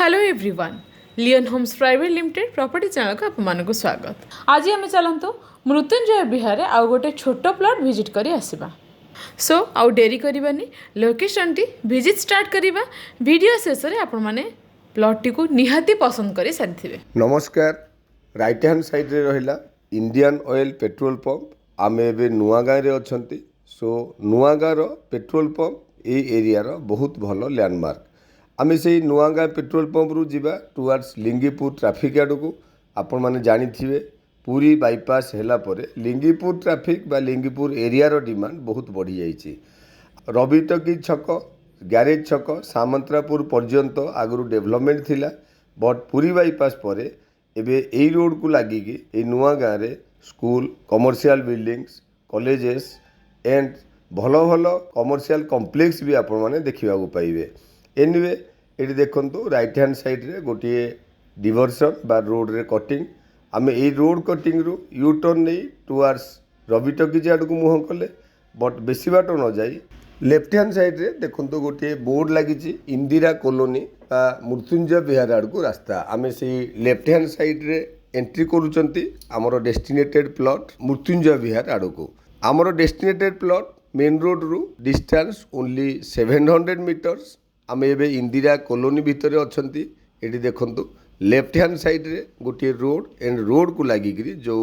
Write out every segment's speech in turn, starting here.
Hello everyone, Leon homes private limited property channel को आपको स्वागत। आज आम चलतु मृत्युंजय विहार आउ गोटे छोट प्लॉट विजिट करी आसिबा। सो आउ डेरी करबानी लोकेशन टी विजिट स्टार्ट करिबा। वीडियो शेष रे आपण माने प्लॉट टी को निहाती पसंद करी सारिथिबे। नमस्कार। राइट हैंड साइड रे रहिला इंडियन ऑयल पेट्रोल पंप। आमे एबे नुआगाँ रे अछंती। सो नुआगाँ रो पेट्रोल पंप ए एरिया रो बहुत भलो लैंडमार्क। आमे से नुआगाँ पेट्रोल पंप रु जीवा टुवर्ड्स लिंगीपुर ट्रैफिक आड़ को आपण माने जानी थिबे। पूरी बाईपास हैला परे लिंगीपुर ट्रैफिक बा लिंगीपुर एरिया रो डिमांड बहुत बढ़ी जाइछि। रविटकी छक ग्यारेज छक सामंतरापुर पर्यंत आगु डेवलपमेंट थिला, बट पूरी बाईपास परे एबे एई रोड को लागिकी ए नुआगाँ रे school, commercial buildings, colleges and भलो भलो कमर्शियल कॉम्प्लेक्स भी आपण माने देखिबा को पाइबे। एनिवे ये देखो राइट हैंड साइड रे गोटे डिवर्सन बा रोड रे कटिंग। आमे ए रोड कटिंग रु यू टर्न नहीं टुवर्ड्स रविटकी आड़ को मुह कले, बट बेसी बाट न जाई लेफ्ट हैंड साइड रे देखो गोटे बोर्ड लगी इंदिरा कॉलोनी बा मृत्युंजय विहार आड़ को रास्ता। आमे से लेफ्ट हैंड साइड रे एंट्री करूचंती आमर डेस्टिनेटेड प्लॉट मृत्युंजय विहार आड़ को। आमर डेस्टिनेटेड प्लॉट मेन रोड रु डिस्टेंस ओनली 700 मीटर्स। आमे एबे इंदिरा कॉलोनी भितर अछंती। एटी देखंतु लेफ्ट हैंड साइड रे गोटे रोड एंड रोड को लागिकरी जो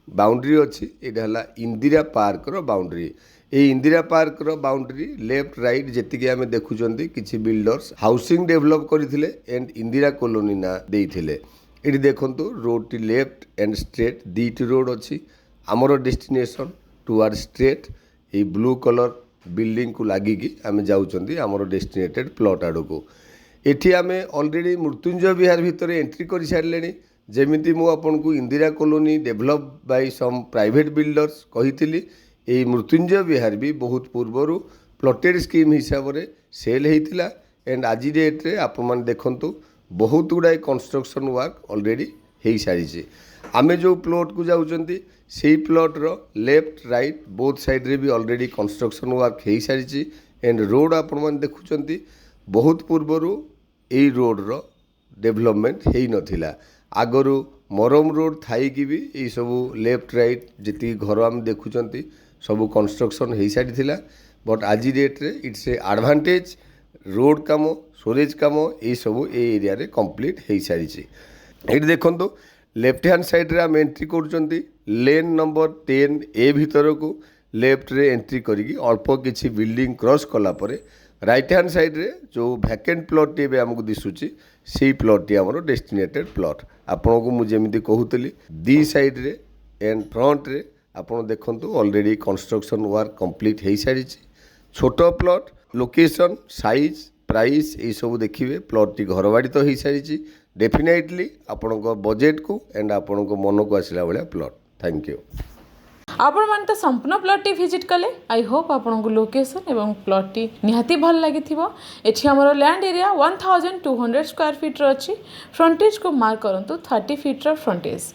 बाउंड्री अच्छी एटा हला इंदिरा पार्क रो बाउंड्री। ए इंदिरा पार्क रो बाउंड्री लेफ्ट राइट जेतिके आमे देखुचंती किछि बिल्डर्स हाउसिंग डेवलप करथिले एंड इंदिरा कॉलोनी ना देइथिले। एटी देखंतु रोड टी लेफ्ट एंड स्ट्रेट दीटी रोड अच्छी। आमर डेस्टिनेशन टुवर्ड स्ट्रेट ए ब्लू कलर बिल्डिंग को लागिकी आमे जाउचंती आमर डेस्टिनेटेड प्लॉट आड़ को। एठी आमे ऑलरेडी मृत्युंजय विहार भितर एंट्री कर सारे। जेमिति मु आपन को Indira colony develop by some private builders कहिथिली, ए मृत्युंजय विहार भी बहुत पूर्वरु प्लॉटेड स्कीम हिसाब रे सेल हेतिला एंड आज डेट रे आपण मान देखंतु बहुत गुडाय कंस्ट्रक्शन वर्क ऑलरेडी हेई सारिछि। आमे जो प्लॉट को जाउचंती सेई प्लॉट रो लेफ्ट राइट बोथ साइड रे भी ऑलरेडी कंस्ट्रक्शन वर्क हेई सारिछि एंड रोड आपण मान देखुचंती बहुत पूर्वरु एई रोड रो डेवलपमेंट हेई नथिला। आगरु मरम रोड थाई कि भी एई सब लेफ्ट राइट जति घर आम देखुचंती सब कंस्ट्रक्शन हेई सारिथिला, बट आज डेट रे इट्स ए एडवांटेज रोड काम सोरेज काम एई सब ए एरिया रे कंप्लीट हेई सारिछि। एठी देखंतु लेफ्ट हैंड साइड रे आम एंट्री करूचंती लेन नंबर 10 ए भितर को लेफ्ट रे एंट्री करिकी अल्प किछि बिल्डिंग क्रॉस कला परे राइट हैंड साइड रे जो वैकेंट प्लॉट टी हमको दिसुची सेई प्लॉट टी हमरो डेस्टिनेटेड प्लॉट। आपन को मु जेमिति कहूतली दी साइड रे एंड फ्रंट रे आपन देखंतु ऑलरेडी कंस्ट्रक्शन वर्क कंप्लीट हेई सारिछि। छोटो प्लॉट लोकेशन साइज प्राइस ये सब देखिए प्लॉट टी घरबाड़ी तो हो सारी डेफिनेटली आपण बजेट को एंड आपण मन को आसला भाया प्लॉट। Thank you. आपण मान तो संपूर्ण प्लॉट टी विजिट कले। आई होप आपण को लोकेशन एवं प्लॉट टी निहाती भल लगी थिबो। एठी हमरो लैंड एरिया 1200 स्क्वायर फीट रो अछि। फ्रंटेज को मार्क करंतु 30 फीट रो फ्रंटेज।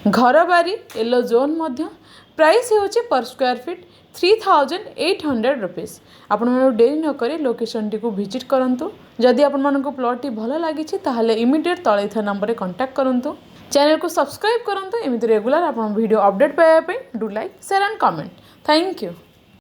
घर बारी येलो जोन मध्य प्राइस होछि पर स्क्वायर फीट 3800 रुपीस। आपण मानो डेरी न करे लोकेशन टी को विजिट करंतु। जदि आपण मानो को प्लॉट टी भल लागि छि ताहाले इमीडिएट तळे था नंबर रे कांटेक्ट करंतु। चैनल को सब्सक्राइब करंतु। एमिति रेगुलर आपण वीडियो अपडेट पाए do like share and comment. Thank you.